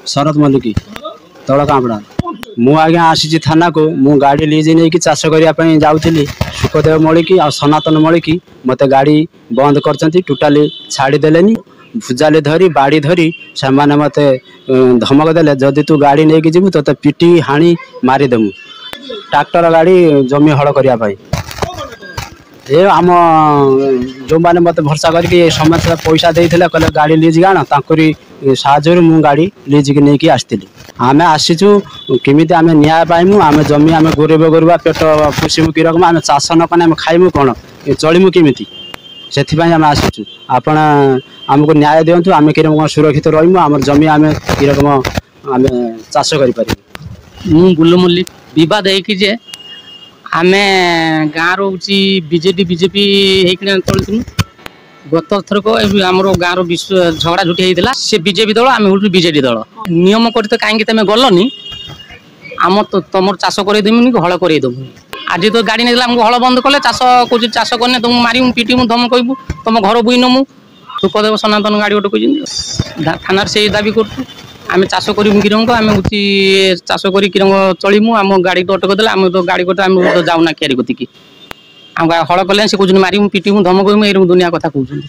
शरद मल्लिक तल कांपड़ा मु आज्ञा आसी थाना को मु गाड़ी लीज नहीं कि चाष करने जाऊँगी सुखदेव मल्लिक आ सनातन मल्लिक मत गाड़ी बंद कर टोटाली छाड़देले भुजाली धरी बाड़ी धरी से मत धमक देले जदि तू गाड़ी नहीं कि जीवु तो पिटी हाणी मारिदेमु ट्रैक्टर गाड़ी जमी हल करने ये आम जो मैंने मत भरसा करके समस्या पैसा देते कहले गाड़ी लीज आण ताकरी साहय मु गाड़ी लीज की नहीं आसती आम आसीचु केमी आम न्याय पाइमु आम जमी आम गोरबा पेट पोषिमु कि रकम आम चाष न कने खाइमु कौन चलमु केमी से आम आसीचु आपण आमको न्याय दिंतु आम कि सुरक्षित रहीमु आम जमी आम कि रकम आम चाष कर गुल्लू मल्लिक बद है आम गाँव रोचे बीजेडी बीजेपी चलू गत थरक आम गाँव झगड़ा झुटी होता से बीजेपी दल आम हूँ बीजेडी दल नियम कर कहीं तुम गलनी आम तुम चाष करदेमुनि हल करदेमुनि आज तो गाड़ी नहीं आमको हल बंद कले चाष कौन चाष करने तुम मारू पिटू तुम कहबू तुम घर बुई नमु सुखदेव सनातन गाड़ी गोटे कह थाना से दाबी करूँ आम चाष करूँ किरंग आम हूँ चाष कर चलमु आम गाड़ी तो अटक देला आम तो गाड़ी गोटे आम तो जाऊना क्यारी कतिकी आम हल कले से कौन मारू पिटू धमक ये दुनिया कथा कहते।